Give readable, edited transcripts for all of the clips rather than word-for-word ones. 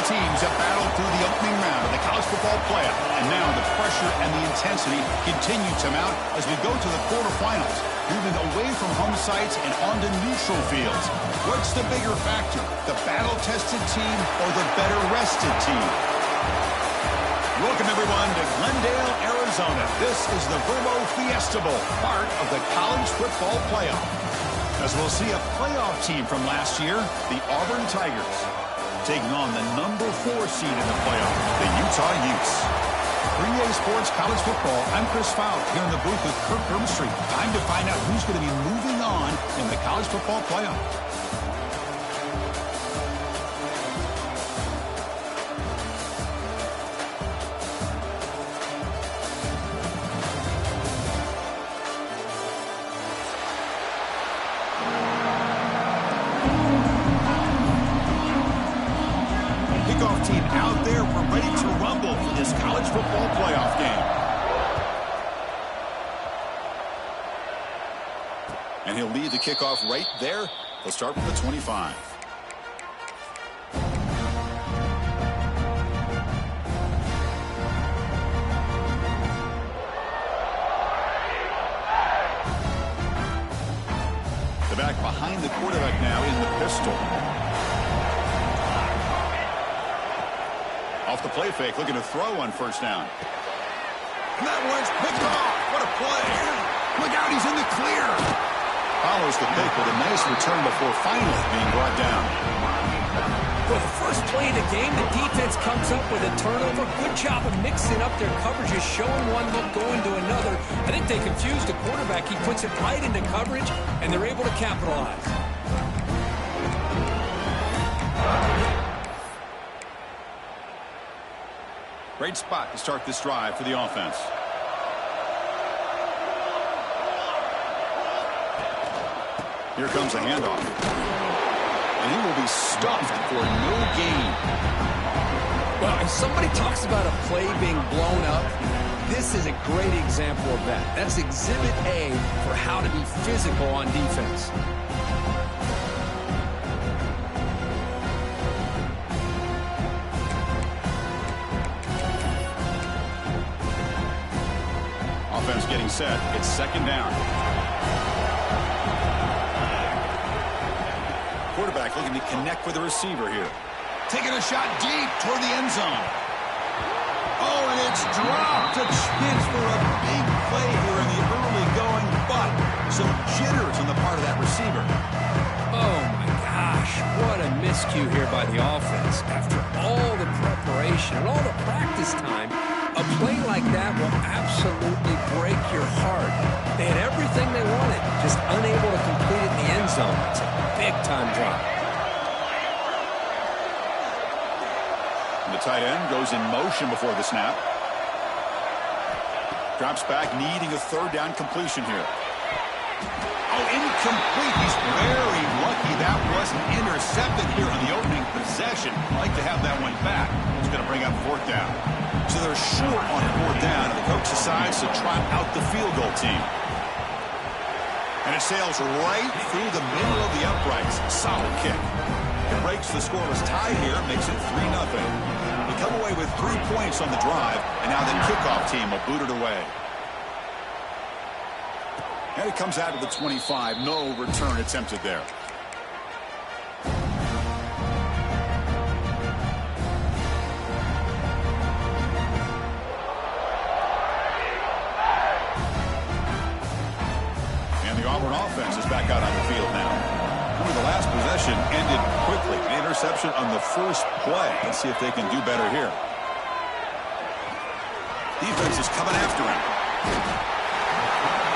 teams have battled through the opening round of the college football playoff, and now the pressure and the intensity continue to mount as we go to the quarterfinals, moving away from home sites and onto neutral fields. What's the bigger factor, the battle-tested team or the better-rested team? Welcome, everyone, to Glendale, Arizona. This is the Verbo Fiesta Bowl, part of the college football playoff. As we'll see a playoff team from last year, the Auburn Tigers, taking on the number 4 seed in the playoff, the Utah Utes. 3A Sports College Football, I'm Chris Fowler, here in the booth with Kirk Herbstreit. Time to find out who's going to be moving on in the college football playoff. Team out there, we're ready to rumble for this college football playoff game. And he'll lead the kickoff right there. They'll start with the 25. The back behind the quarterback now in the pistol. Off the play fake, looking to throw on first down. And that one's picked off. What a play. Look out, he's in the clear. Follows the pick with a nice return before finally being brought down. For the first play of the game, the defense comes up with a turnover. Good job of mixing up their coverages, showing one look, going to another. I think they confused the quarterback. He puts it right into coverage, and they're able to capitalize. Great spot to start this drive for the offense. Here comes a handoff. And he will be stuffed for no gain. Well, if somebody talks about a play being blown up, this is a great example of that. That's Exhibit A for how to be physical on defense. Offense getting set. It's second down. Quarterback looking to connect with the receiver here. Taking a shot deep toward the end zone. Oh, and it's dropped. A chance for a big play here in the early going, but some jitters on the part of that receiver. Oh, my gosh. What a miscue here by the offense. After all the preparation and all the practice time, a play like that will absolutely break your heart. They had everything they wanted, just unable to complete it in the end zone. It's a big-time drop. The tight end goes in motion before the snap. Drops back, needing a third down completion here. Oh, incomplete. He's very lucky that wasn't intercepted here on the opening possession. Like to have that one back. It's going to bring up fourth down. So they're short on fourth down, and the coach decides to trot out the field goal team. And it sails right through the middle of the uprights. Solid kick. It breaks the scoreless tie here, makes it 3-0. They come away with 3 points on the drive, and now the kickoff team will boot it away. And it comes out to the 25. No return attempted there. Auburn offense is back out on the field now. The last possession ended quickly. An interception on the first play. Let's see if they can do better here. Defense is coming after him.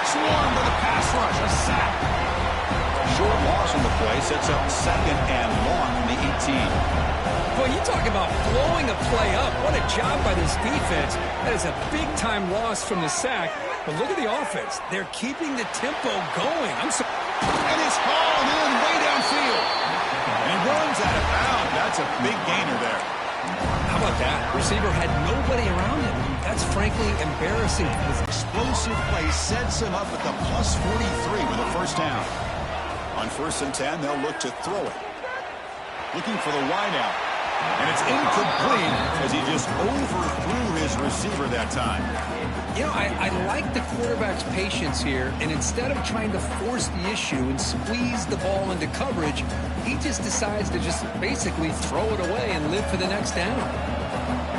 Swarmed with a pass rush. A sack. Short loss on the play. Sets up second and long from the 18. Boy, you talk about blowing a play up. What a job by this defense. That is a big-time loss from the sack. But look at the offense. They're keeping the tempo going. And it's hauled in way downfield. And he runs out of bounds. That's a big gainer there. How about that? Receiver had nobody around him. That's frankly embarrassing. This explosive play sets him up at the plus 43 with a first down. On 1st and 10, they'll look to throw it. Looking for the wideout. And it's incomplete as he just overthrew his receiver that time. You know, I like the quarterback's patience here, and instead of trying to force the issue and squeeze the ball into coverage, he just decides to just basically throw it away and live for the next down.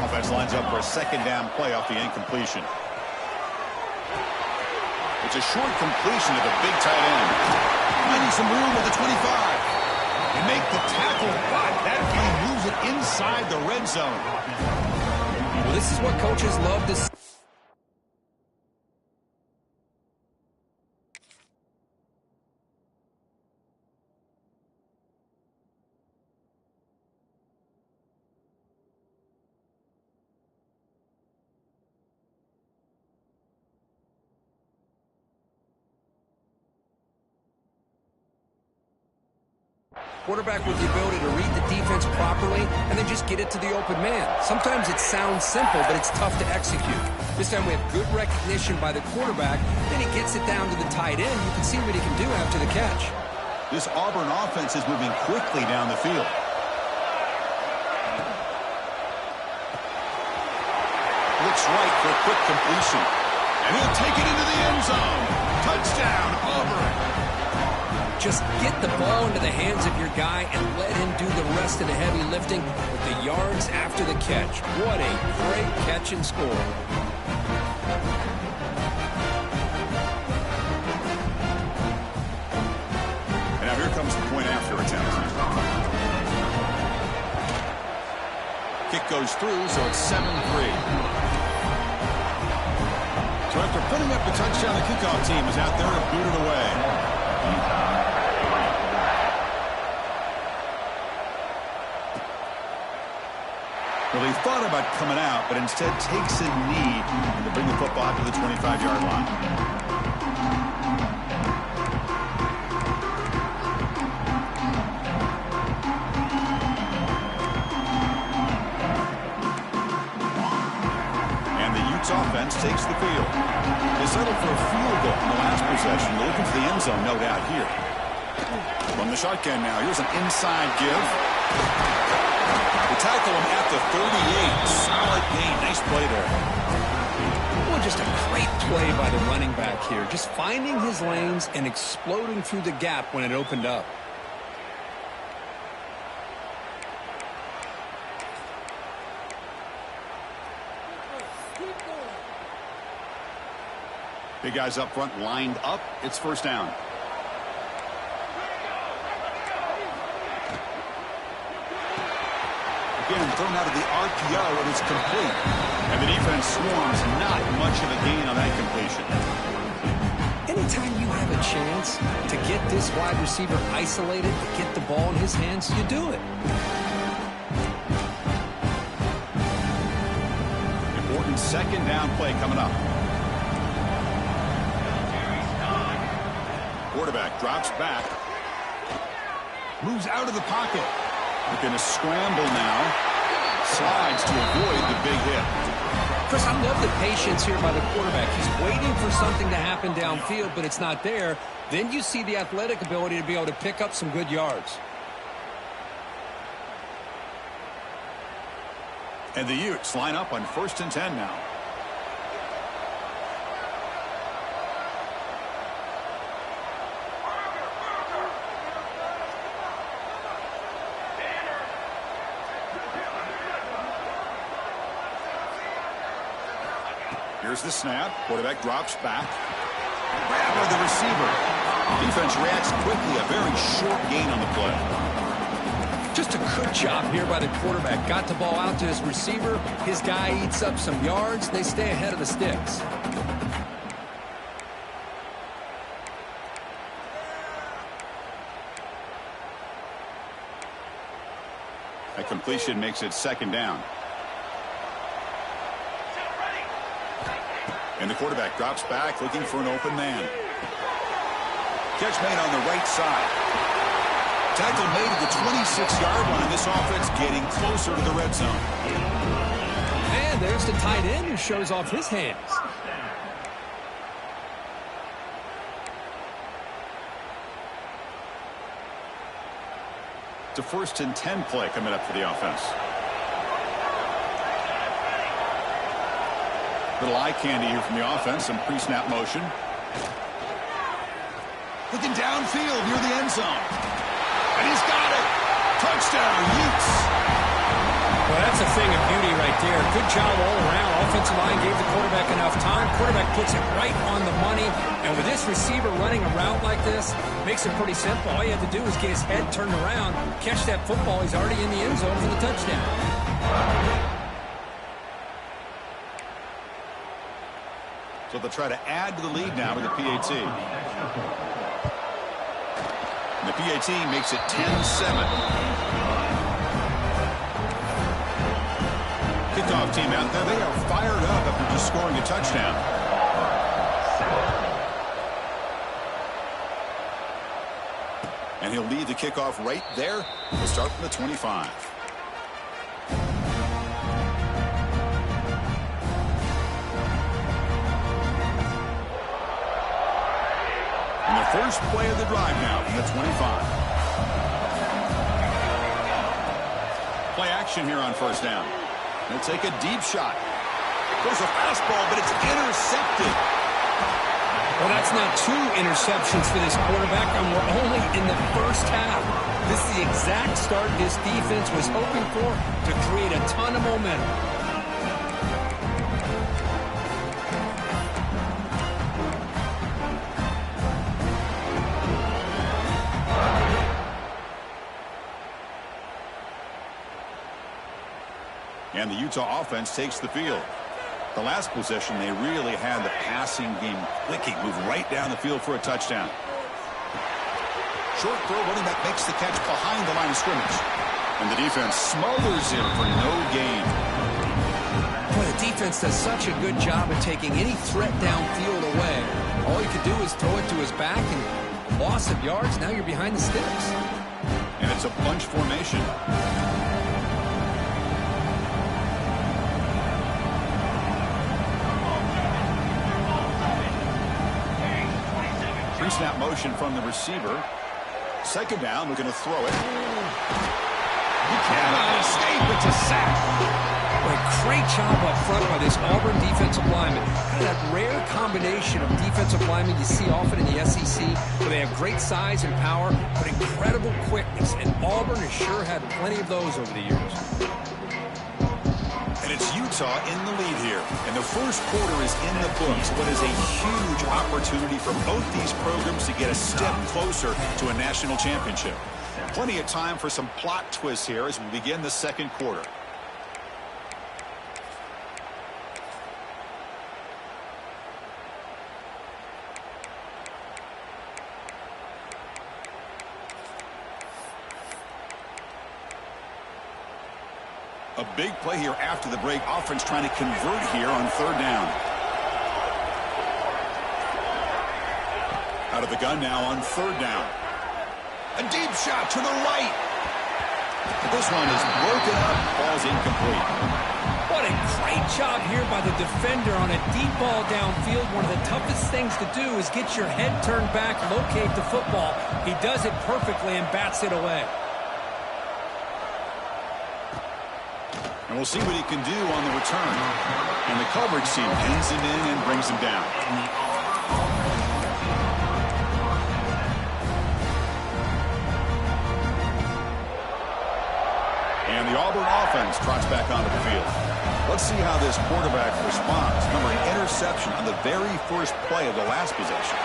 Offense lines up for a second down play off the incompletion. It's a short completion to the big tight end. Finding some room at the 25. They make the tackle, but that play moves it inside the red zone. Well, this is what coaches love to see. Quarterback with the ability to read the defense properly and then just get it to the open man. Sometimes it sounds simple, but it's tough to execute. This time we have good recognition by the quarterback. Then he gets it down to the tight end. You can see what he can do after the catch. This Auburn offense is moving quickly down the field. Looks right for a quick completion. And he'll take it into the end zone. Touchdown, Auburn. Just get the ball into the hands of your guy and let him do the rest of the heavy lifting with the yards after the catch. What a great catch and score. And now here comes the point after attempt. Kick goes through, so it's 7-3. So after putting up the touchdown, the kickoff team is out there to boot it away. Well, he thought about coming out, but instead takes a knee to bring the football to the 25-yard line. And the Utes offense takes the field. They settle for a field goal in the last possession. They're looking for the end zone, no doubt, here. From the shotgun now, here's an inside give. They tackle him at the 38. Solid gain. Nice play there. Well, just a great play by the running back here. Just finding his lanes and exploding through the gap when it opened up. Big guys up front lined up. It's first down. Again, thrown out of the RPO, and it's complete. And the defense swarms. Not much of a gain on that completion. Anytime you have a chance to get this wide receiver isolated, get the ball in his hands, you do it. Important second down play coming up. Quarterback drops back. Moves out of the pocket. They're going to scramble now. Slides to avoid the big hit. Chris, I love the patience here by the quarterback. He's waiting for something to happen downfield, but it's not there. Then you see the athletic ability to be able to pick up some good yards. And the Utes line up on 1st and 10 now. Here's the snap. Quarterback drops back. Grab by the receiver. Defense reacts quickly. A very short gain on the play. Just a good job here by the quarterback. Got the ball out to his receiver. His guy eats up some yards. They stay ahead of the sticks. A completion makes it second down. And the quarterback drops back, looking for an open man. Catch made on the right side. Tackle made at the 26-yard line. This offense getting closer to the red zone. And there's the tight end who shows off his hands. It's a 1st and 10 play coming up for the offense. Little eye candy here from the offense. Some pre-snap motion. Looking downfield near the end zone. And he's got it. Touchdown, Utes. Well, that's a thing of beauty right there. Good job all around. Offensive line gave the quarterback enough time. Quarterback puts it right on the money. And with this receiver running a route like this, makes it pretty simple. All you have to do is get his head turned around, catch that football. He's already in the end zone for the touchdown. So they'll try to add to the lead now with the PAT. And the PAT makes it 10-7. Kickoff team out there. They are fired up after just scoring a touchdown. And he'll lead the kickoff right there. We'll start from the 25. And the first play of the drive now from the 25. Play action here on first down. He'll take a deep shot. There's a fastball, but it's intercepted. Well, that's now 2 interceptions for this quarterback, and we're only in the first half. This is the exact start this defense was hoping for to create a ton of momentum. And the Utah offense takes the field. The last possession, they really had the passing game clicking, moved right down the field for a touchdown. Short throw, running back makes the catch behind the line of scrimmage. And the defense smothers him for no gain. Boy, the defense does such a good job of taking any threat downfield away. All you could do is throw it to his back, and loss of yards, now you're behind the sticks. And it's a bunch formation. Pre-snap motion from the receiver. Second down, we're going to throw it. He cannot escape. It's a sack. A great job up front by this Auburn defensive lineman. Kind of that rare combination of defensive linemen you see often in the SEC, where they have great size and power, but incredible quickness. And Auburn has sure had plenty of those over the years. And it's Utah in the lead here. And the first quarter is in the books. What is a huge opportunity for both these programs to get a step closer to a national championship. Plenty of time for some plot twists here as we begin the second quarter. A big play here after the break. Offense trying to convert here on third down. Out of the gun now on third down. A deep shot to the right. This one is broken up. Ball's incomplete. What a great job here by the defender on a deep ball downfield. One of the toughest things to do is get your head turned back, locate the football. He does it perfectly and bats it away. And we'll see what he can do on the return. And the coverage team pins him in and brings him down. And the Auburn offense trots back onto the field. Let's see how this quarterback responds. Remember, an interception on the very first play of the last possession.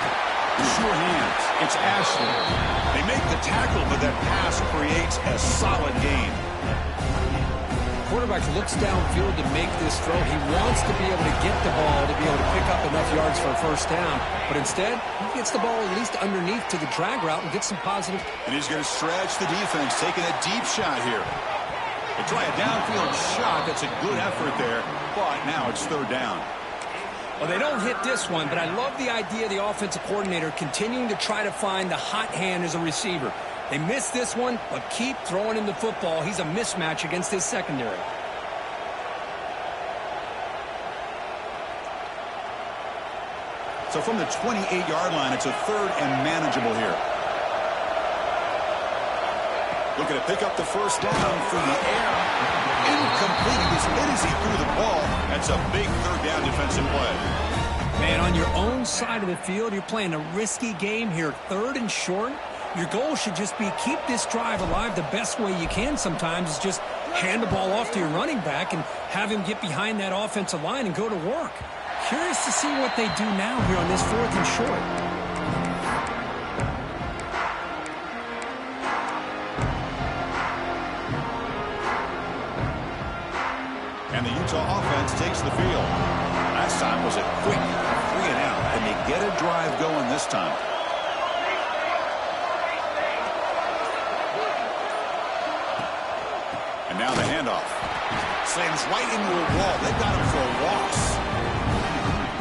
Sure hands. It's Ashley. They make the tackle, but that pass creates a solid gain. Quarterback looks downfield to make this throw. He wants to be able to get the ball to be able to pick up enough yards for a first down. But instead, he gets the ball at least underneath to the drag route and gets some positive. And he's going to stretch the defense, taking a deep shot here. They try a downfield shot. That's a good effort there. But now it's third down. Well, they don't hit this one, but I love the idea of the offensive coordinator continuing to try to find the hot hand as a receiver. They missed this one, but keep throwing him the football. He's a mismatch against his secondary. So from the 28-yard line, it's a third and manageable here. Looking to pick up the first down through the air. Incomplete. He was hit as he threw the ball. That's a big third down defensive play. Man, on your own side of the field, you're playing a risky game here. 3rd and short. Your goal should just be keep this drive alive the best way you can sometimes is just hand the ball off to your running back and have him get behind that offensive line and go to work. Curious to see what they do now here on this 4th and short. And the Utah offense takes the field. Last time was a quick 3 and out, and they get a drive going this time. And now the handoff. Slams right into a wall. They've got him for a loss.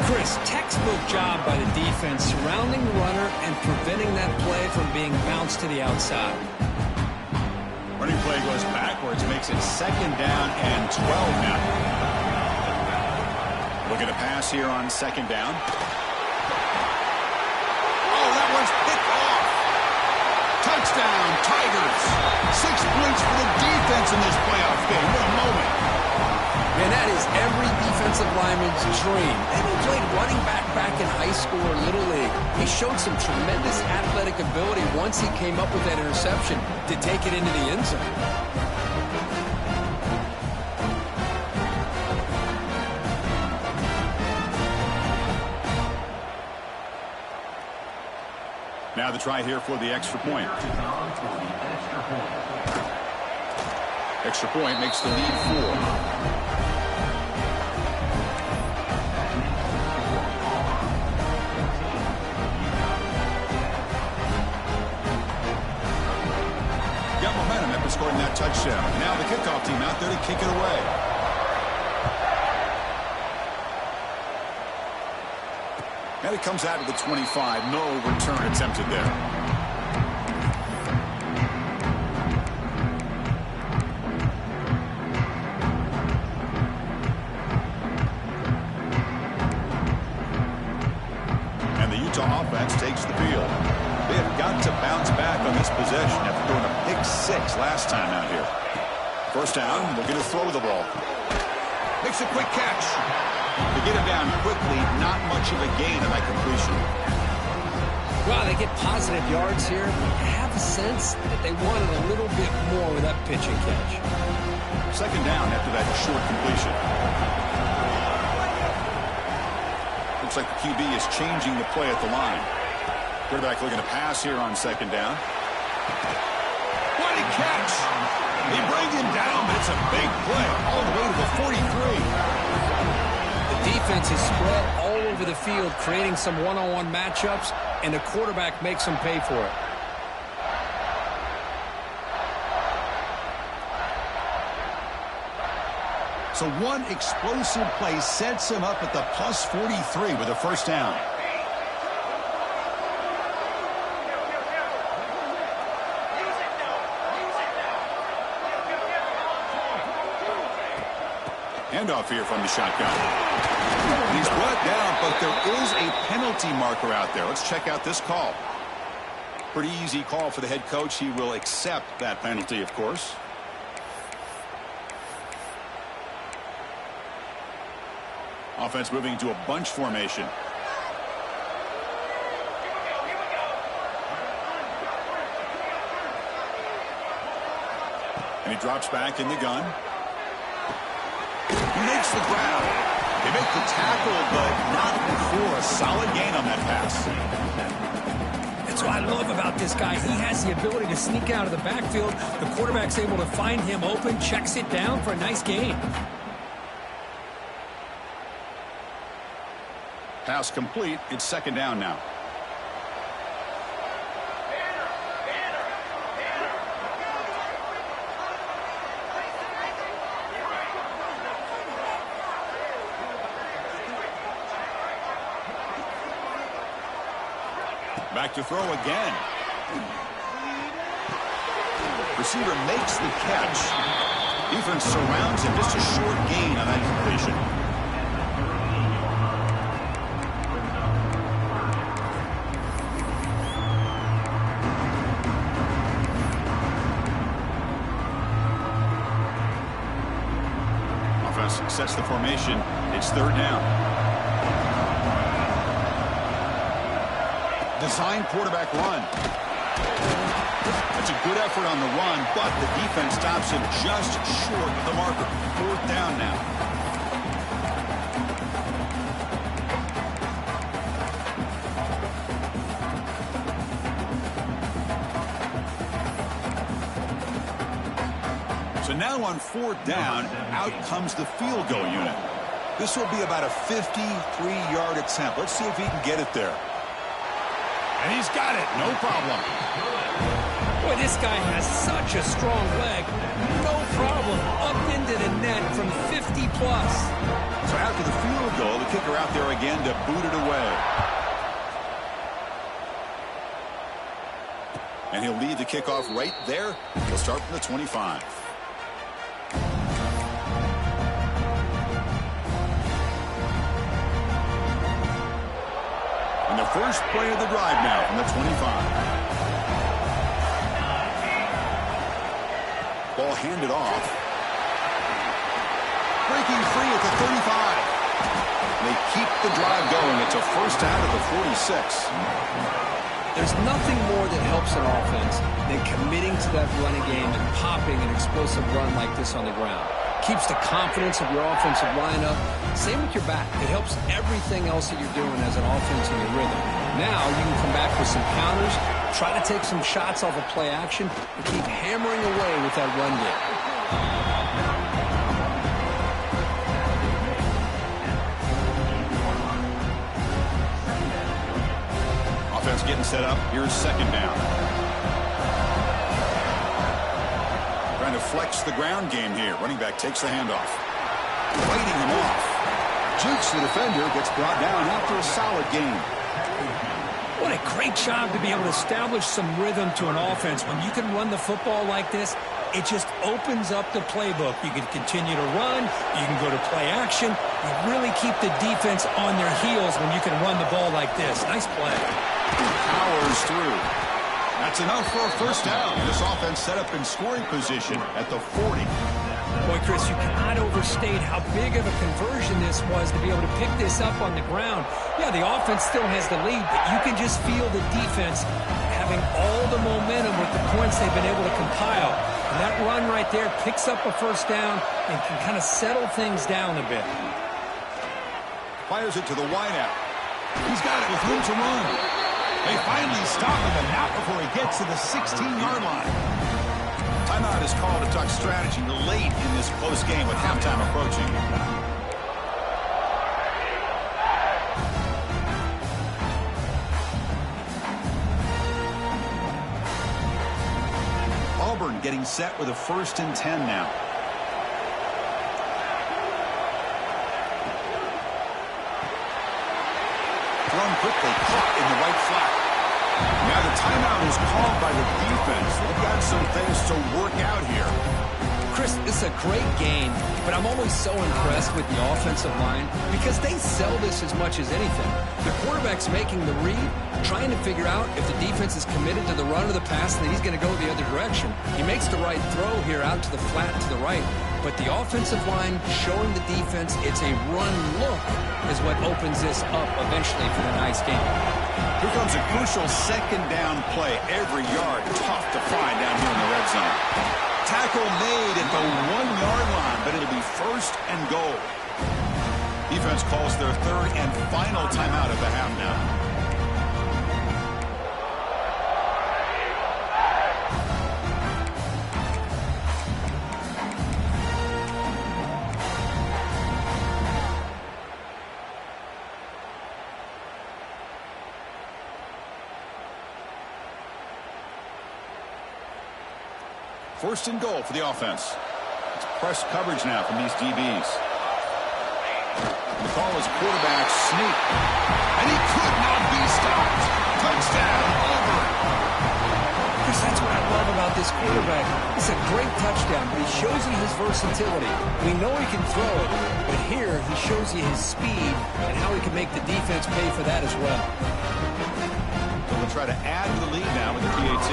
Chris, textbook job by the defense surrounding the runner and preventing that play from being bounced to the outside. Running play goes backwards, makes it 2nd down and 12 now. Looking to pass here on 2nd down. Oh, that one's picked off. Touchdown, Tigers. 6 points for the defense in this playoff game. What a moment. Man, that is every defensive lineman's dream. And he played running back in high school or Little League. He showed some tremendous athletic ability once he came up with that interception to take it into the end zone. Now the try here for the extra point. Extra point makes the lead 4. Scoring that touchdown. Now the kickoff team out there to kick it away. And it comes out of the 25. No return attempted there. And the Utah offense takes the field. They have got to bounce back on this possession after throwing a pick 6 last time out here. First down, looking to throw the ball. Makes a quick catch. To get him down quickly, not much of a gain on that completion. Well, they get positive yards here, but I have a sense that they wanted a little bit more with that pitch and catch. 2nd down after that short completion. Looks like the QB is changing the play at the line. Quarterback looking to pass here on 2nd down. What a catch! They bring him down, but it's a big play all the way to the 43. The defense is spread all over the field, creating some one-on-one matchups, and the quarterback makes them pay for it. So one explosive play sets him up at the plus 43 with a first down. Handoff here from the shotgun. He's brought down, but there is a penalty marker out there. Let's check out this call. Pretty easy call for the head coach. He will accept that penalty, of course. Offense moving into a bunch formation. And he drops back in the gun. He makes the grab. They make the tackle, but not before a solid gain on that pass. That's what I love about this guy. He has the ability to sneak out of the backfield. The quarterback's able to find him open, checks it down for a nice gain. Pass complete. It's 2nd down now. Back to throw again. Receiver makes the catch. Defense surrounds him. Just a short gain on that completion. sets the formation. It's third down. Design quarterback run. That's a good effort on the run, but the defense stops him just short of the marker. Fourth down now. So now on fourth down, out comes the field goal unit. This will be about a 53-yard attempt. Let's see if he can get it there. And he's got it. No problem. Boy, this guy has such a strong leg. No problem. Up into the net from 50-plus. So after the field goal, the kicker out there again to boot it away. And he'll lead the kickoff right there. He'll start from the 25. And the first play of the drive now from the 25. Ball handed off. Breaking free at the 35. They keep the drive going. It's a first down at the 46. There's nothing more that helps an offense than committing to that running game and popping an explosive run like this on the ground. Keeps the confidence of your offensive lineup. Same with your back. It helps everything else that you're doing as an offense in your rhythm. Now you can come back with some counters, try to take some shots off of play action, and keep hammering away with that run game. Offense getting set up. Here's second down. Trying to flex the ground game here. Running back takes the handoff. Fighting him off. Jukes the defender. Gets brought down after a solid game. What a great job to be able to establish some rhythm to an offense. When you can run the football like this, it just opens up the playbook. You can continue to run. You can go to play action. You really keep the defense on their heels when you can run the ball like this. Nice play. Powers through. That's enough for a first down. This offense set up in scoring position at the 40. Boy, Chris, you cannot overstate how big of a conversion this was to be able to pick this up on the ground. Yeah, the offense still has the lead, but you can just feel the defense having all the momentum with the points they've been able to compile. And that run right there picks up a first down and can kind of settle things down a bit. Fires it to the wideout. He's got it with room to run. They finally stop him, but not before he gets to the 16-yard line. Timeout is called to talk strategy late in this close game with halftime approaching. Auburn getting set with a 1st and 10 now. Thrown quickly, caught in the right flat. Now the timeout is called by the defense. They've got some things to work out here. Chris, this is a great game, but I'm always so impressed with the offensive line because they sell this as much as anything. The quarterback's making the read, trying to figure out if the defense is committed to the run or the pass, and then he's going to go the other direction. He makes the right throw here out to the flat to the right, but the offensive line showing the defense it's a run look is what opens this up eventually for the nice game. Here comes a crucial second down play. Every yard tough to find down here in the red zone. Tackle made at the 1-yard line, but it'll be 1st and goal. Defense calls their 3rd and final timeout of the half now. First and goal for the offense. It's press coverage now from these DBs. The call is quarterback sneak. And he could not be stopped. Touchdown, Auburn. Chris, that's what I love about this quarterback. It's a great touchdown, but he shows you his versatility. We know he can throw it, but here he shows you his speed and how he can make the defense pay for that as well. So they'll try to add to the lead now with the PAT.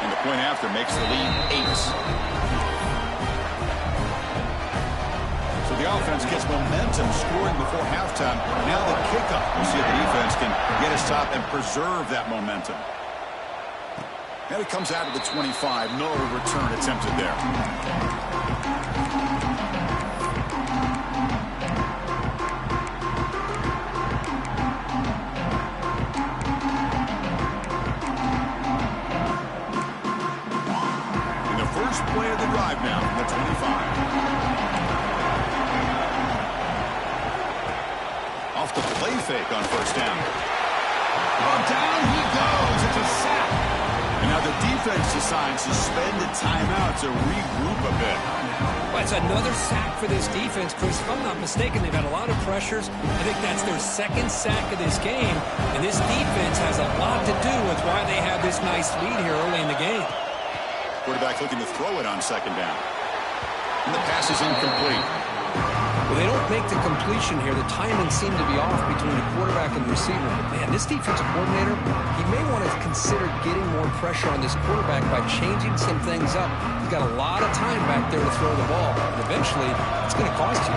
And the point after makes the lead 8. The offense gets momentum scoring before halftime. Now the kickoff. We'll see if the defense can get a stop and preserve that momentum. And it comes out of the 25. No return attempted there. In the first play of the drive now from the 25. Off the play fake on first down. Oh, down he goes. It's a sack. And now the defense decides to spend a timeout to regroup a bit. Well, it's another sack for this defense, Chris. If I'm not mistaken, they've had a lot of pressures. I think that's their second sack of this game. And this defense has a lot to do with why they have this nice lead here early in the game. Quarterback looking to throw it on second down. And the pass is incomplete. Well, they don't make the completion here. The timing seemed to be off between the quarterback and the receiver. But, man, this defensive coordinator, he may want to consider getting more pressure on this quarterback by changing some things up. He's got a lot of time back there to throw the ball. And eventually, it's going to cost you.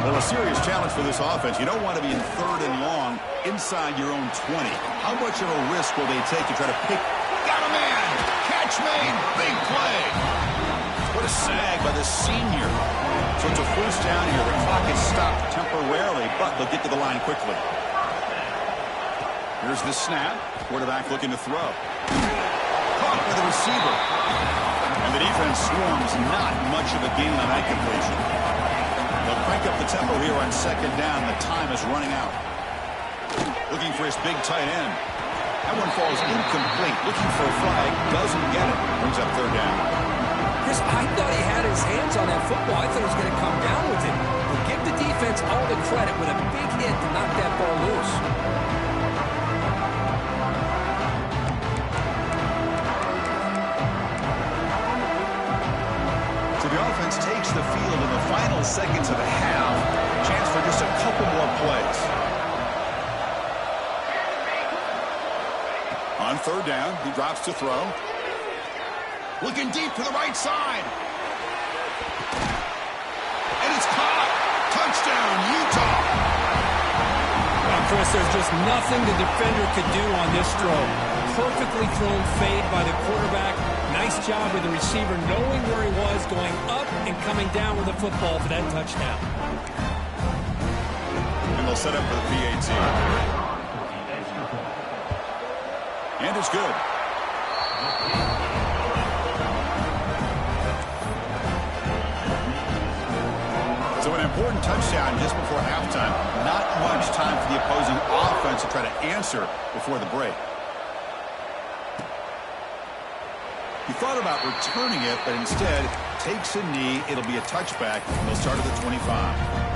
Well, a serious challenge for this offense. You don't want to be in third and long inside your own 20. How much of a risk will they take to try to pick? Got a man! Catch made! Big play! What a sag by the senior. So it's a first down here. The clock is stopped temporarily, but they'll get to the line quickly. Here's the snap. Quarterback looking to throw. Caught by the receiver. And the defense swarms. Not much of a gain on that completion. They'll crank up the tempo here on second down. The time is running out. Looking for his big tight end. That one falls incomplete. Looking for a flag. Doesn't get it. Brings up third down. Chris, I thought he had his hands on that football. I thought he was going to come down with it. But give the defense all the credit with a big hit to knock that ball loose. So the offense takes the field in the final seconds of the half. Chance for just a couple more plays. On third down, he drops to throw. Looking deep to the right side. And it's caught. Touchdown, Utah. Well, Chris, there's just nothing the defender could do on this throw. Perfectly thrown fade by the quarterback. Nice job with the receiver knowing where he was, going up and coming down with the football for that touchdown. And they'll set up for the PAT. And it's good. So an important touchdown just before halftime. Not much time for the opposing offense to try to answer before the break. He thought about returning it, but instead takes a knee. It'll be a touchback, and they'll start at the 25.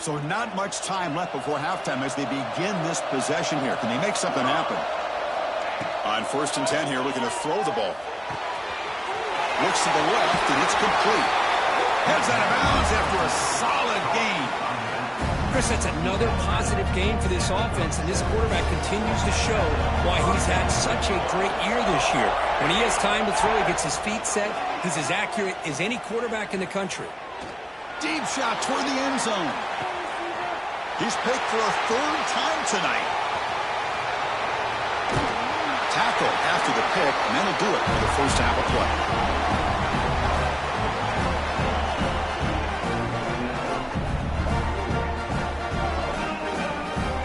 So not much time left before halftime as they begin this possession here. Can they make something happen? On first and 10 here, looking to throw the ball. Looks to the left, and it's complete. Heads out of bounds after a solid gain. Chris, that's another positive game for this offense, and this quarterback continues to show why he's had such a great year this year. When he has time to throw, he gets his feet set. He's as accurate as any quarterback in the country. Deep shot toward the end zone. He's picked for a third time tonight. Tackle after the pick, and that'll do it for the first half of play.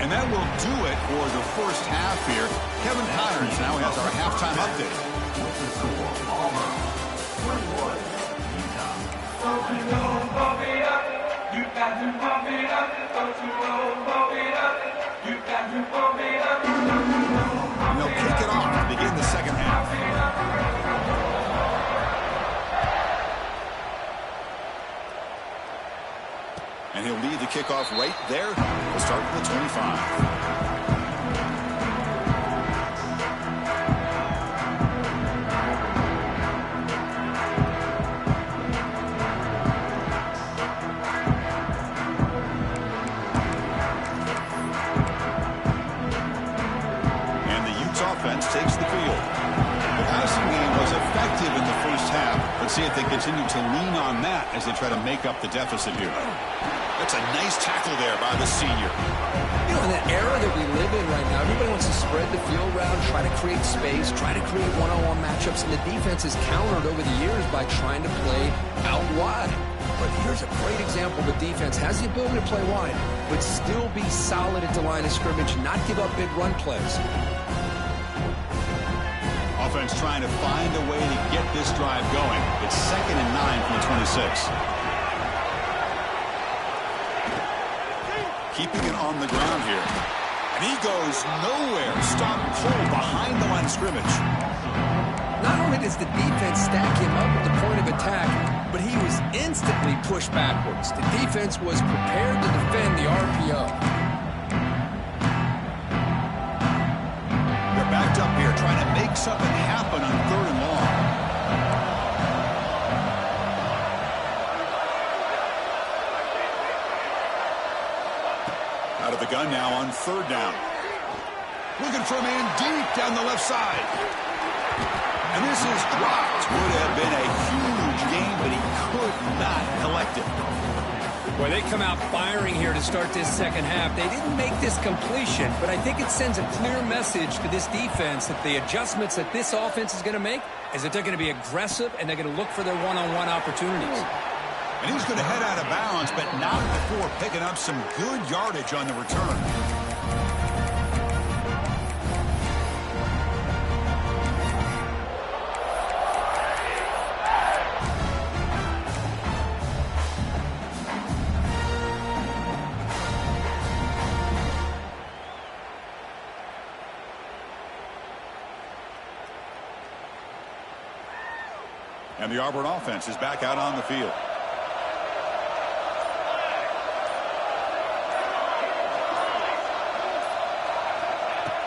And that will do it for the first half here. Kevin Connors now has our halftime update. And they'll kick it off to begin the second half. And he'll lead the kickoff right there. We'll start with the 25. continue to lean on that as they try to make up the deficit here. That's a nice tackle there by the senior. You know, in the era that we live in right now, everybody wants to spread the field around, try to create space, try to create one-on-one matchups, and the defense has countered over the years by trying to play out wide. But here's a great example. The defense has the ability to play wide, but still be solid at the line of scrimmage, not give up big run plays. Offense trying to find a way to get this drive going. It's 2nd and 9 from the 26. Keeping it on the ground here. And he goes nowhere. Stop pull behind the line of scrimmage. Not only does the defense stack him up at the point of attack, but he was instantly pushed backwards. The defense was prepared to defend the RPO. They're backed up here trying to make something happen on 3rd and long. Out of the gun now on 3rd down. Looking for a man deep down the left side. And this is dropped. Would have been a huge game, but he could not collect it. Boy, they come out firing here to start this second half. They didn't make this completion, but I think it sends a clear message to this defense that the adjustments that this offense is going to make is that they're going to be aggressive and they're going to look for their one-on-one opportunities. And he's going to head out of bounds, but not before picking up some good yardage on the return. And the Auburn offense is back out on the field.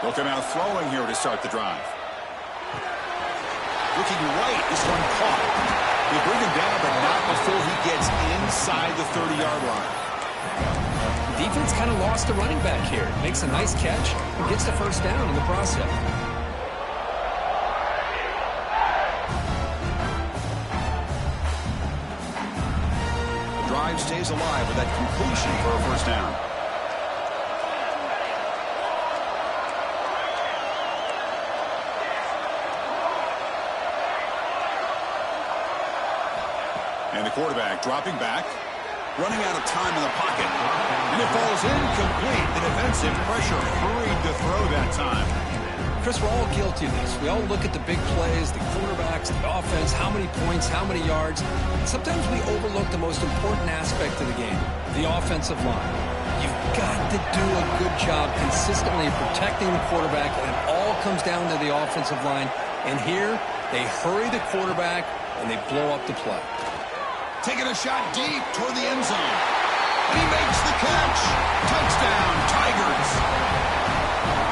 They'll come out throwing here to start the drive. Looking right, this one caught. They bring him down, but not before he gets inside the 30-yard line. The defense kind of lost the running back here. Makes a nice catch and gets the first down in the process. The drive stays alive with that completion for a first down. And the quarterback dropping back, running out of time in the pocket. And it falls incomplete. The defensive pressure hurried to throw that time. Chris, we're all guilty of this. We all look at the big plays, the quarterbacks, the offense, how many points, how many yards. Sometimes we overlook the most important aspect of the game, the offensive line. You've got to do a good job consistently protecting the quarterback, and it all comes down to the offensive line. And here, they hurry the quarterback, and they blow up the play. Taking a shot deep toward the end zone. And he makes the catch. Touchdown, Tigers.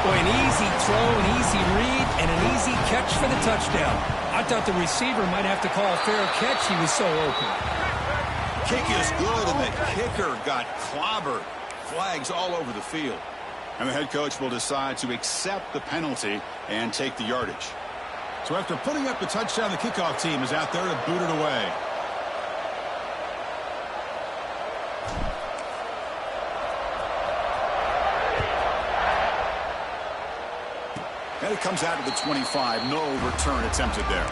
Boy, an easy throw, an easy read, and an easy catch for the touchdown. I thought the receiver might have to call a fair catch. He was so open. Kick is good, and the kicker got clobbered. Flags all over the field. And the head coach will decide to accept the penalty and take the yardage. So after putting up the touchdown, the kickoff team is out there to boot it away. And it comes out to the 25. No return attempted there.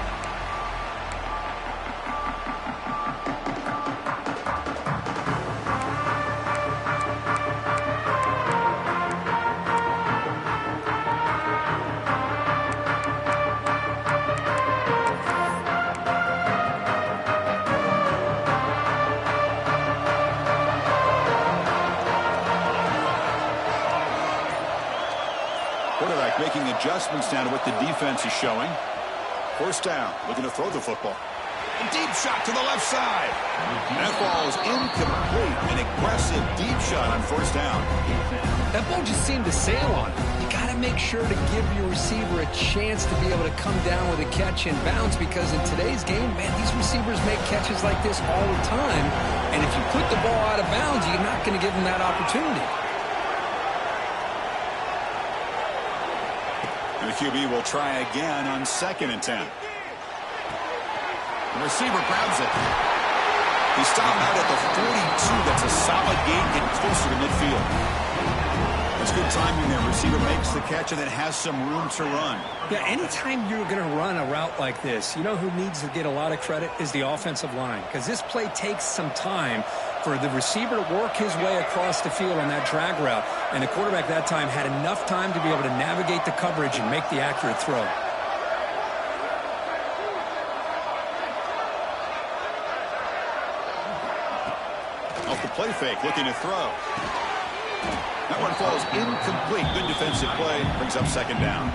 Quarterback making adjustments down to what the defense is showing. First down, looking to throw the football. A deep shot to the left side. That ball is incomplete. An aggressive deep shot on first down. That ball just seemed to sail on him. You got to make sure to give your receiver a chance to be able to come down with a catch and bounce, because in today's game, man, these receivers make catches like this all the time. And if you put the ball out of bounds, you're not going to give them that opportunity. And the QB will try again on 2nd and 10. The receiver grabs it. He stopped out at the 42. That's a solid gain, getting closer to midfield. That's good timing there. Receiver makes the catch and then has some room to run. Yeah, anytime you're going to run a route like this, you know who needs to get a lot of credit is the offensive line, because this play takes some time for the receiver to work his way across the field on that drag route, and the quarterback that time had enough time to be able to navigate the coverage and make the accurate throw. Off the play fake, looking to throw. That one falls incomplete. Good defensive play. Brings up second down.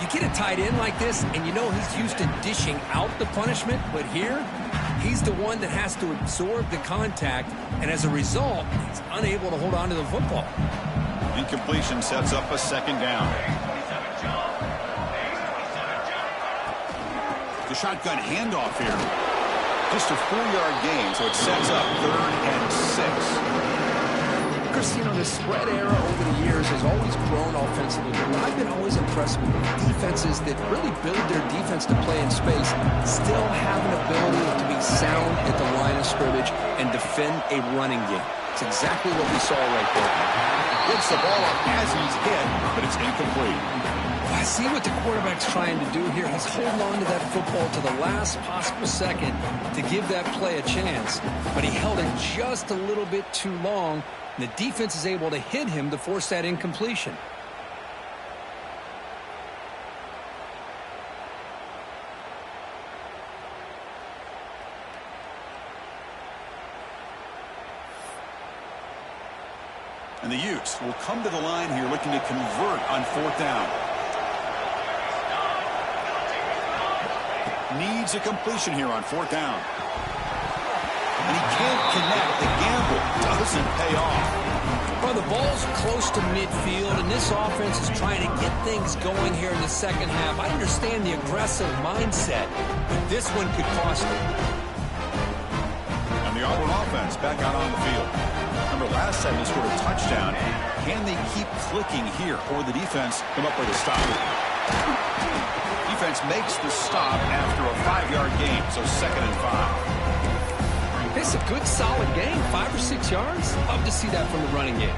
You get a tight end like this, and you know he's used to dishing out the punishment, but here, he's the one that has to absorb the contact, and as a result, he's unable to hold on to the football. Incompletion sets up a second down. The shotgun handoff here. Just a 4-yard gain, so it sets up 3rd and 6. You know, the spread era over the years has always grown offensively, but I've been always impressed with defenses that really build their defense to play in space, still have an ability to be sound at the line of scrimmage and defend a running game. It's exactly what we saw right there. Gets the ball up as he's hit, but it's incomplete. I see what the quarterback's trying to do here. He's holding on to that football to the last possible second to give that play a chance, but he held it just a little bit too long. The defense is able to hit him to force that incompletion. And the Utes will come to the line here looking to convert on 4th down. Needs a completion here on 4th down. And he can't connect. The gamble doesn't pay off. Well, the ball's close to midfield, and this offense is trying to get things going here in the second half. I understand the aggressive mindset, but this one could cost them. And the Auburn offense back out on the field. Remember, last time they scored a touchdown. Can they keep clicking here, or the defense come up with a stop? Defense makes the stop after a 5-yard gain, so 2nd and 5. It's a good, solid game, 5 or 6 yards. Love to see that from the running game.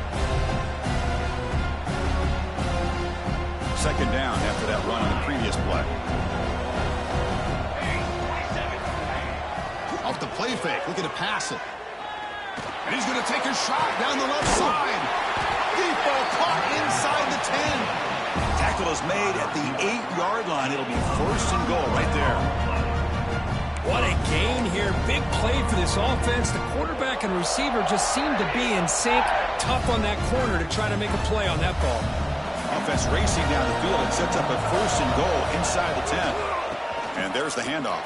2nd down after that run on the previous play. Off the play fake, looking to pass it. And he's going to take a shot down the left side. Deep ball caught inside the 10. Tackle is made at the 8-yard line. It'll be 1st and goal right there. What a gain here. Big play for this offense. The quarterback and receiver just seem to be in sync. Tough on that corner to try to make a play on that ball. Offense racing down the field and sets up a 1st and goal inside the 10. And there's the handoff.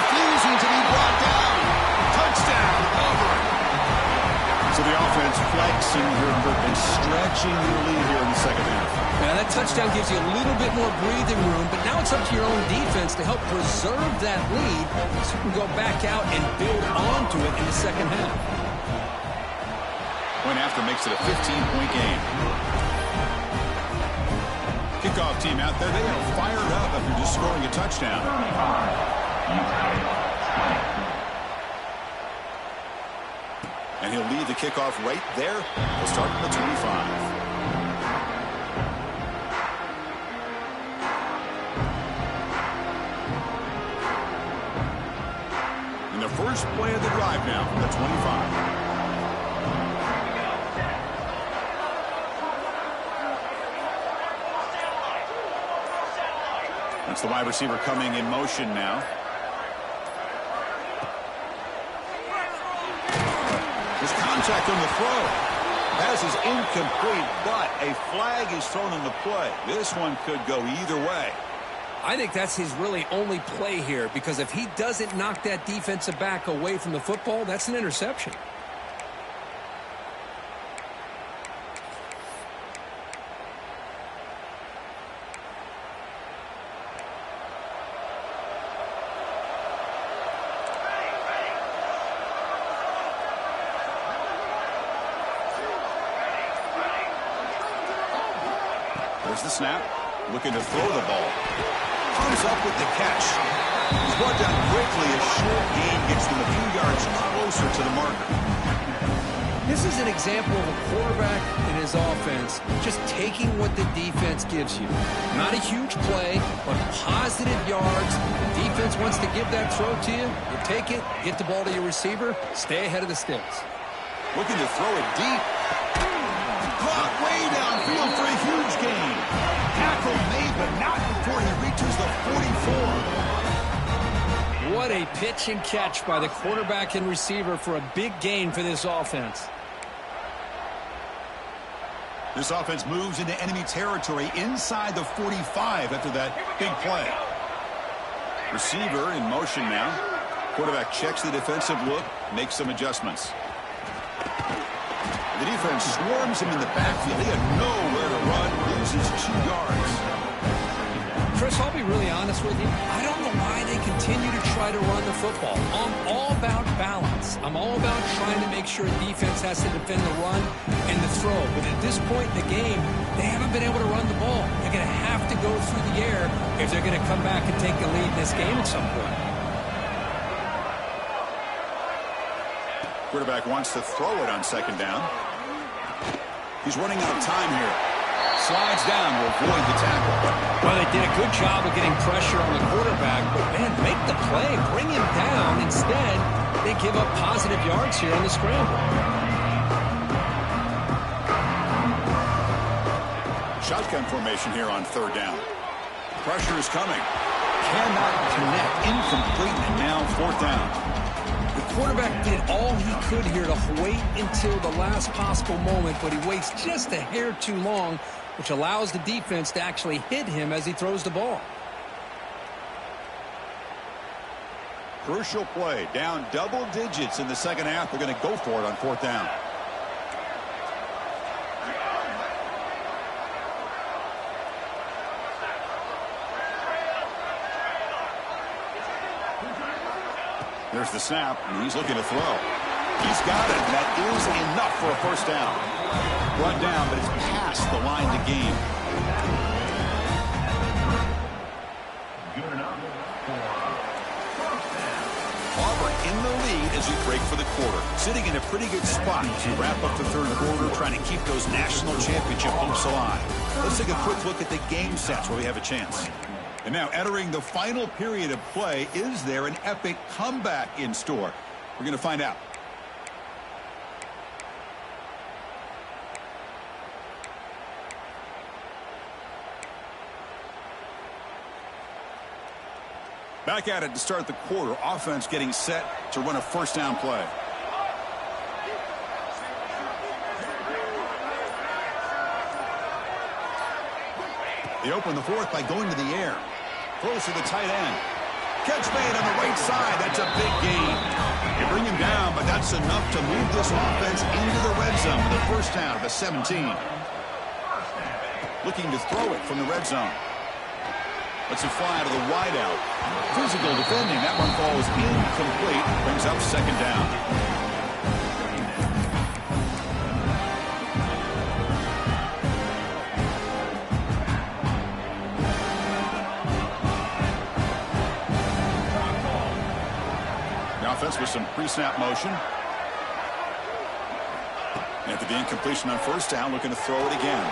Refusing to be brought down. Touchdown. Over. So the offense flexing here and stretching your lead here in the second half. Now that touchdown gives you a little bit more breathing room, but now it's up to your own defense to help preserve that lead so you can go back out and build onto it in the second half. Point after makes it a 15-point game. Kickoff team out there, they are fired up after just scoring a touchdown. And he'll lead the kickoff right there. He'll start at the 25. And the first play of the drive now from the 25. That's the wide receiver coming in motion now. There's contact on the throw. Pass is incomplete, but a flag is thrown on the play. This one could go either way. I think that's his really only play here, because if he doesn't knock that defensive back away from the football, that's an interception. There's the snap. Looking to throw the ball. Comes up with the catch. He's brought down quickly. A short gain gets them a few yards closer to the marker. This is an example of a quarterback in his offense just taking what the defense gives you. Not a huge play, but positive yards. The defense wants to give that throw to you. You take it, get the ball to your receiver, stay ahead of the sticks. Looking to throw it deep. Caught way downfield for a huge gain. Tackle made, but not before he reaches the 44. What a pitch and catch by the quarterback and receiver for a big gain for this offense. This offense moves into enemy territory inside the 45 after that big play. Receiver in motion now. Quarterback checks the defensive look, makes some adjustments. The defense swarms him in the backfield. He had nowhere to run, loses 2 yards. Chris, I'll be really honest with you. I don't know why they continue to try to run the football. I'm all about balance. I'm all about trying to make sure defense has to defend the run and the throw. But at this point in the game, they haven't been able to run the ball. They're going to have to go through the air if they're going to come back and take the lead in this game at some point. Quarterback wants to throw it on second down. He's running out of time here. Slides down to avoid the tackle. Well, they did a good job of getting pressure on the quarterback, but, man, make the play, bring him down. Instead, they give up positive yards here on the scramble. Shotgun formation here on third down. Pressure is coming. Cannot connect. Incomplete, and now fourth down. The quarterback did all he could here to wait until the last possible moment, but he waits just a hair too long, which allows the defense to actually hit him as he throws the ball. Crucial play. Down double digits in the second half. They're going to go for it on fourth down. There's the snap, and he's looking to throw. He's got it. That is enough for a first down. Brought down, but it's past the line to gain. Auburn in the lead as we break for the quarter. Sitting in a pretty good spot to wrap up the third quarter, trying to keep those national championship hopes alive. Let's take a quick look at the game sets where we have a chance. And now entering the final period of play, is there an epic comeback in store? We're going to find out. Back at it to start the quarter. Offense getting set to run a first down play. They open the fourth by going to the air. Throws to the tight end. Catch made on the right side. That's a big gain. You bring him down, but that's enough to move this offense into the red zone with a first down at the 17. Looking to throw it from the red zone. Lets it fly out of the wideout. Physical defending. That one falls incomplete. Brings up second down. Offense with some pre-snap motion. After the incompletion on first down, looking to throw it again.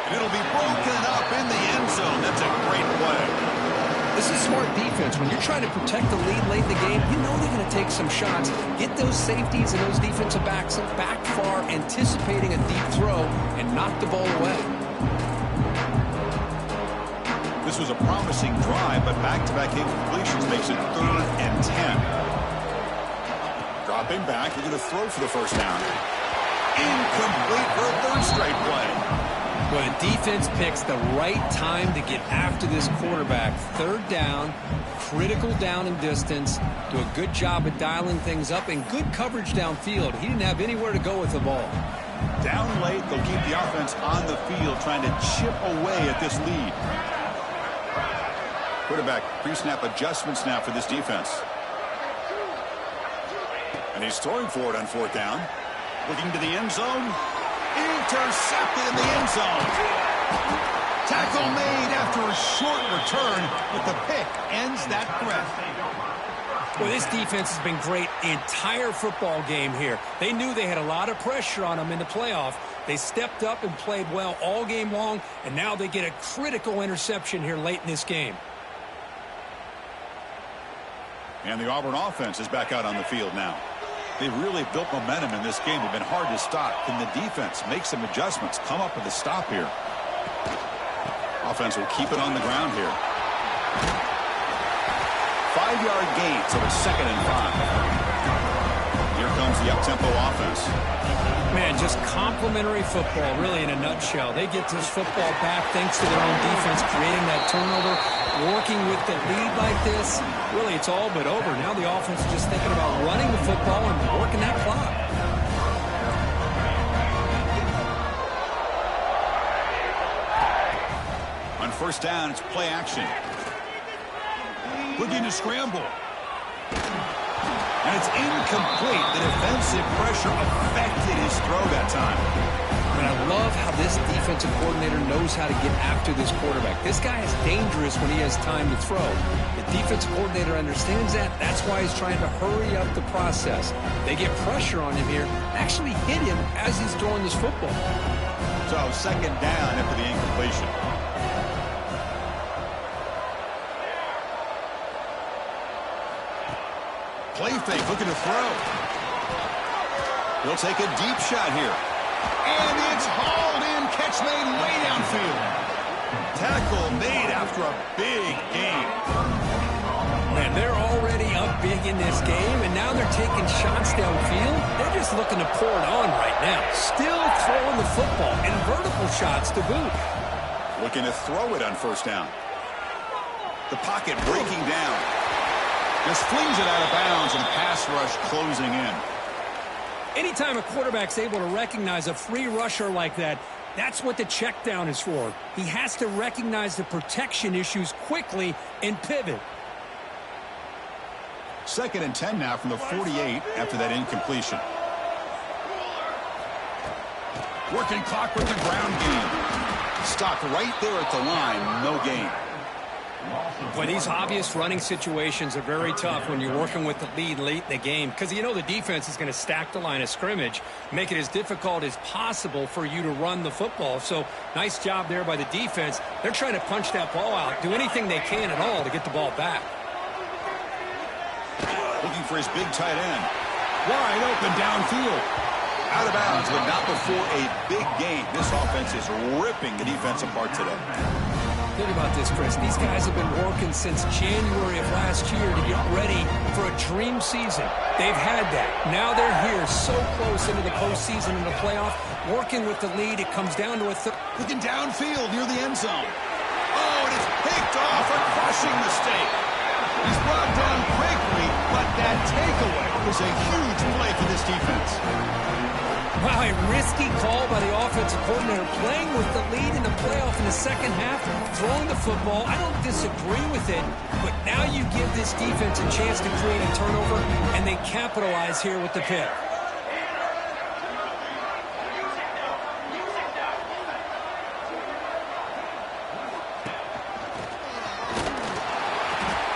And it'll be broken up in the end zone. That's a great play. This is smart defense. When you're trying to protect the lead late in the game, you know they're going to take some shots. Get those safeties and those defensive backs back far, anticipating a deep throw, and knock the ball away. This was a promising drive, but back-to-back incompletions makes it 3rd and 10. Dropping back, they're going to throw for the first down. Incomplete for a third straight play. Well, the defense picks the right time to get after this quarterback. Third down, critical down and distance. Do a good job of dialing things up and good coverage downfield. He didn't have anywhere to go with the ball. Down late, they'll keep the offense on the field, trying to chip away at this lead. Quarterback pre-snap adjustments now for this defense. And he's throwing for it on fourth down. Looking to the end zone. Intercepted in the end zone. Tackle made after a short return, but the pick ends that threat. Well, this defense has been great the entire football game here. They knew they had a lot of pressure on them in the playoff. They stepped up and played well all game long, and now they get a critical interception here late in this game. And the Auburn offense is back out on the field now. They've really built momentum in this game. They've been hard to stop. Can the defense make some adjustments, come up with a stop here? Offense will keep it on the ground here. 5-yard gain, so it's 2nd and 5. Here comes the up-tempo offense. Man, just complimentary football, really, in a nutshell. They get this football back thanks to their own defense, creating that turnover, working with the lead like this. Really, it's all but over. Now the offense is just thinking about running the football and working that clock. On first down, it's play action. Looking to scramble. And it's incomplete. The defensive pressure affected his throw that time. And I love how this defensive coordinator knows how to get after this quarterback. This guy is dangerous when he has time to throw. The defensive coordinator understands that. That's why he's trying to hurry up the process. They get pressure on him here, actually hit him as he's throwing this football. So 2nd down after the incompletion. Play fake, looking to throw. He'll take a deep shot here. And it's hauled in, catch made way downfield. Tackle made after a big game. Man, they're already up big in this game, and now they're taking shots downfield. They're just looking to pour it on right now. Still throwing the football, and vertical shots to boot. Looking to throw it on first down. The pocket breaking down. Just flings it out of bounds, and pass rush closing in. Anytime a quarterback's able to recognize a free rusher like that, that's what the check down is for. He has to recognize the protection issues quickly and pivot. 2nd and 10 now from the 48 after that incompletion. Working clock with the ground game. Stopped right there at the line, no gain. Boy, these obvious running situations are very tough when you're working with the lead late in the game because you know the defense is going to stack the line of scrimmage, make it as difficult as possible for you to run the football. So nice job there by the defense. They're trying to punch that ball out, do anything they can at all to get the ball back. Looking for his big tight end. Wide open downfield. Out of bounds, but not before a big game. This offense is ripping the defense apart today. Think about this, Chris. These guys have been working since January of last year to get ready for a dream season. They've had that. Now they're here so close into the postseason and the playoff, working with the lead. It comes down to a looking downfield near the end zone. Oh, and it's picked off. A crushing mistake. He's brought down quickly, but that takeaway was a huge play for this defense. Wow, a risky call by the offensive coordinator, playing with the lead in the playoff in the second half, throwing the football. I don't disagree with it, but now you give this defense a chance to create a turnover, and they capitalize here with the pick.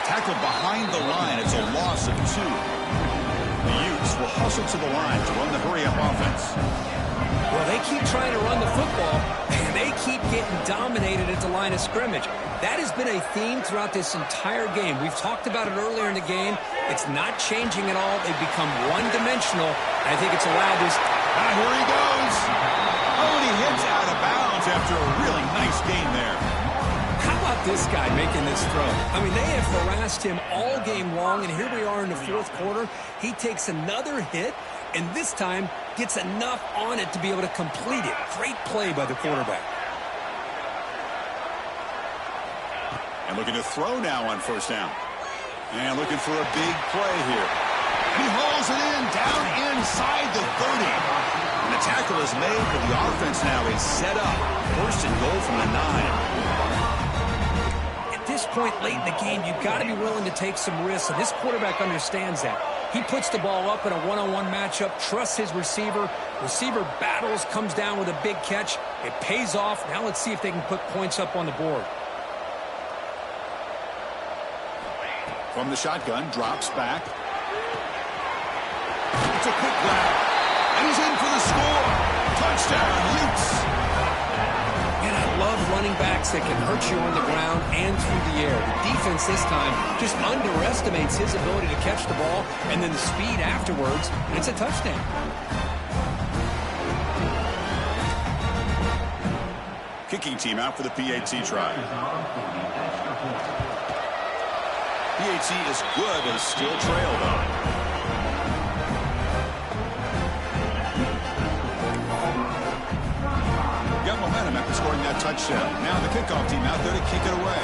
Tackled behind the line. It's a loss of 2. The Utes will hustle to the line to run the hurry-up offense. Well, they keep trying to run the football, and they keep getting dominated at the line of scrimmage. That has been a theme throughout this entire game. We've talked about it earlier in the game. It's not changing at all. They've become one-dimensional. I think it's allowed this. Here he goes. Oh, and he hits out of bounds after a really nice game there. How about this guy making this throw? I mean, they have harassed him all game long, and here we are in the fourth quarter. He takes another hit, and this time gets enough on it to be able to complete it. Great play by the quarterback. And looking to throw now on first down. And looking for a big play here. He hauls it in, down inside the 30. And the tackle is made for the offense now. He's set up. First and goal from the 9. This this point late in the game, you've got to be willing to take some risks, and this quarterback understands that. He puts the ball up in a one-on-one matchup, trusts his receiver. Receiver battles, comes down with a big catch. It pays off. Now let's see if they can put points up on the board. From the shotgun, drops back. It's a quick grab. And he's in for the score. Touchdown, Utes. And I love running backs that can hurt you on the ground and through the air. The defense this time just underestimates his ability to catch the ball, and then the speed afterwards, and it's a touchdown. Kicking team out for the PAT try. PAT is good, but is still trailed on. Got momentum after scoring that touchdown. Now the kickoff team out there to kick it away.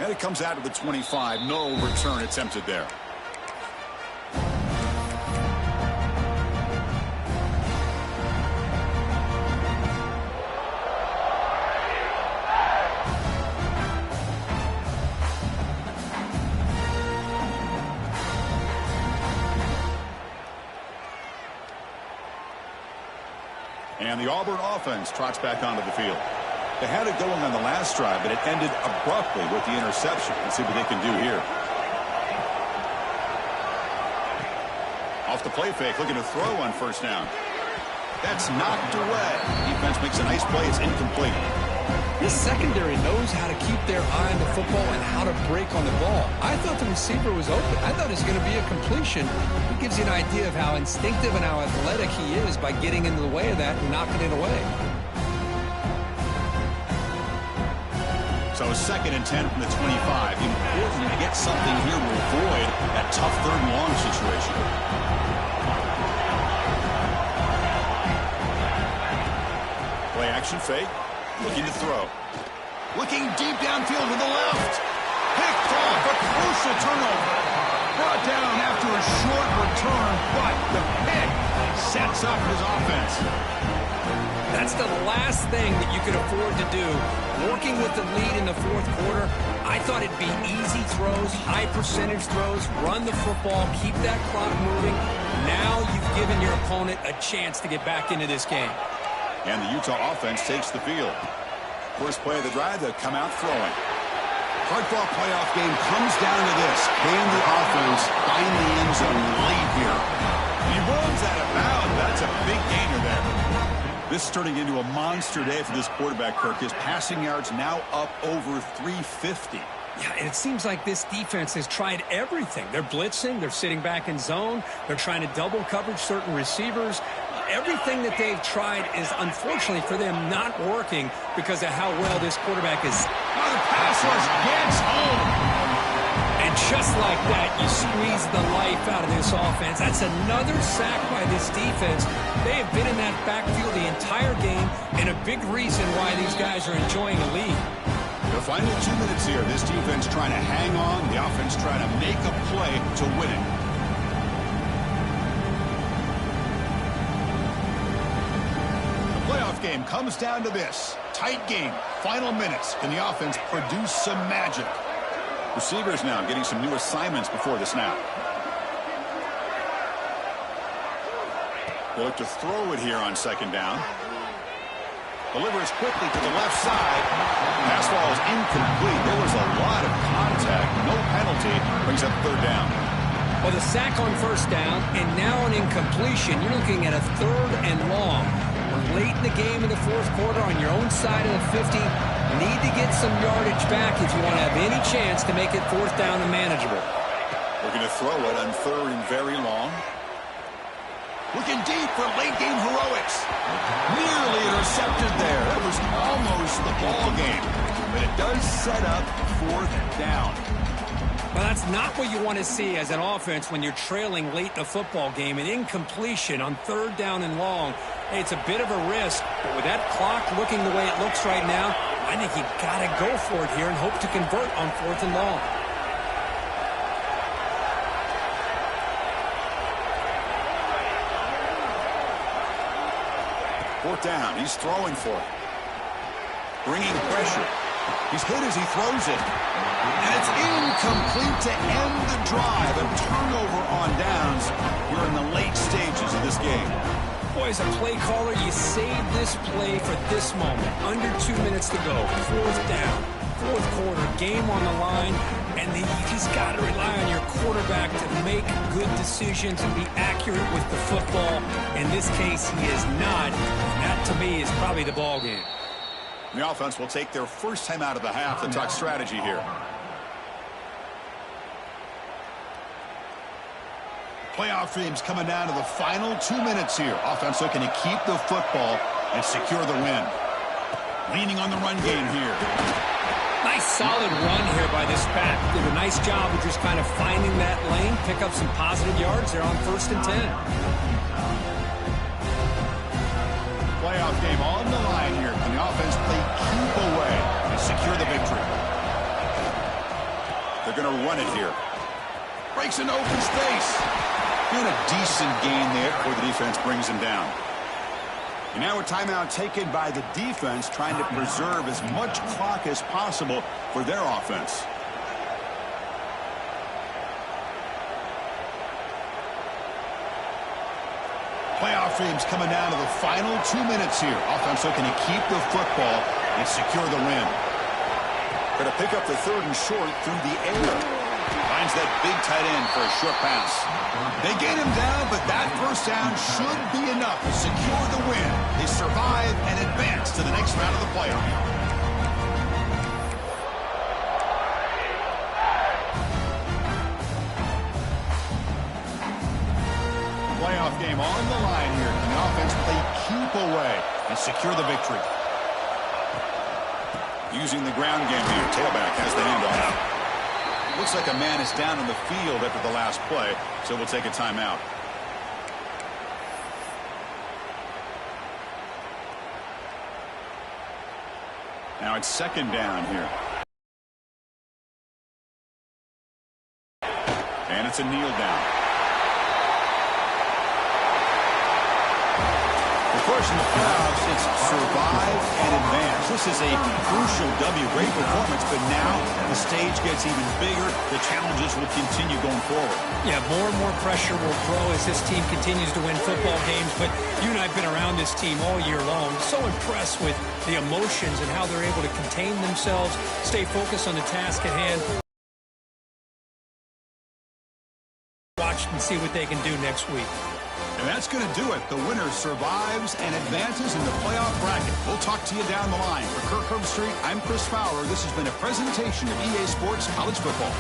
And it comes out of the 25. No return attempted there. And the Auburn offense trots back onto the field. They had it going on the last drive, but it ended abruptly with the interception. Let's see what they can do here. Off the play fake, looking to throw on first down. That's knocked away. Defense makes a nice play. It's incomplete. This secondary knows how to keep their eye on the football and how to break on the ball. I thought the receiver was open. I thought it was going to be a completion. It gives you an idea of how instinctive and how athletic he is by getting into the way of that and knocking it away. So 2nd and 10 from the 25. Important to get something here to avoid that tough 3rd and long situation. Play action fake. Looking to throw. Looking deep downfield to the left. Picked off, a crucial turnover. Brought down after a short return, but the pick sets up his offense. That's the last thing that you could afford to do. Working with the lead in the 4th quarter, I thought it'd be easy throws, high percentage throws, run the football, keep that clock moving. Now you've given your opponent a chance to get back into this game. And the Utah offense takes the field. First play of the drive, they'll come out throwing. Hard-fought playoff game comes down to this. Can the offense find the end zone late here? He runs out of bounds. That's a big gainer there. This is turning into a monster day for this quarterback, Kirk. His passing yards now up over 350. Yeah, and it seems like this defense has tried everything. They're blitzing. They're sitting back in zone. They're trying to double coverage certain receivers. Everything that they've tried is, unfortunately for them, not working because of how well this quarterback is. Oh, the pass rush gets home. And just like that, you squeeze the life out of this offense. That's another sack by this defense. They have been in that backfield the entire game, and a big reason why these guys are enjoying a lead. The final 2 minutes here. This defense trying to hang on. The offense trying to make a play to win it. Playoff game comes down to this. Tight game. Final minutes. Can the offense produce some magic? Receivers now getting some new assignments before the snap. They look to throw it here on 2nd down. Delivers quickly to the left side. Pass ball is incomplete. There was a lot of contact. No penalty. Brings up 3rd down. Well, the sack on 1st down and now an incompletion. You're looking at a 3rd and long. We're late in the game in the 4th quarter on your own side of the 50. Need to get some yardage back if you want to have any chance to make it 4th down and manageable. We're going to throw it on 3rd and very long. Looking deep for late game heroics. Nearly intercepted there. That was almost the ball game. But it does set up 4th down. Well, that's not what you want to see as an offense when you're trailing late in the football game. An incompletion on 3rd down and long. Hey, it's a bit of a risk, but with that clock looking the way it looks right now, I think you've got to go for it here and hope to convert on 4th and long. Fourth down. He's throwing for it. Bringing pressure. He's hit as he throws it. And it's incomplete to end the drive. A turnover on downs here in the late stages of this game. Boy, as a play caller, you save this play for this moment. Under 2 minutes to go. Fourth down. Fourth quarter. Game on the line. And then you just got to rely on your quarterback to make good decisions and be accurate with the football. In this case, he is not. And that, to me, is probably the ball game. The offense will take their first time out of the half to talk strategy here. Playoff dreams coming down to the final 2 minutes here. Offense looking to keep the football and secure the win. Leaning on the run game here. Nice solid run here by this back. Did a nice job of just kind of finding that lane, pick up some positive yards there on 1st and 10. Playoff game on the line here. Can the offense play keep away and secure the victory? They're going to run it here. Breaks into open space. Doing a decent gain there before the defense brings him down. And now a timeout taken by the defense, trying to preserve as much clock as possible for their offense. Playoff dreams coming down to the final 2 minutes here. Offense looking to keep the football and secure the win. Going to pick up the 3rd and short through the air. Finds that big tight end for a short pass. They gain him down, but that first down should be enough to secure the win. They survive and advance to the next round of the playoff. Playoff game on the line here. Can the offense play keep away and secure the victory? Using the ground game here. Tailback has the handoff. Looks like a man is down on the field after the last play, so we'll take a timeout. Now it's 2nd down here. And it's a kneel down. Of course, in the playoffs, it's survive and advance. This is a crucial W. Great performance, but now the stage gets even bigger. The challenges will continue going forward. Yeah, more and more pressure will grow as this team continues to win football games. But you and I have been around this team all year long. So impressed with the emotions and how they're able to contain themselves, stay focused on the task at hand. Watch and see what they can do next week. And that's going to do it. The winner survives and advances in the playoff bracket. We'll talk to you down the line. For Kirk Herbstreit, I'm Chris Fowler. This has been a presentation of EA Sports College Football.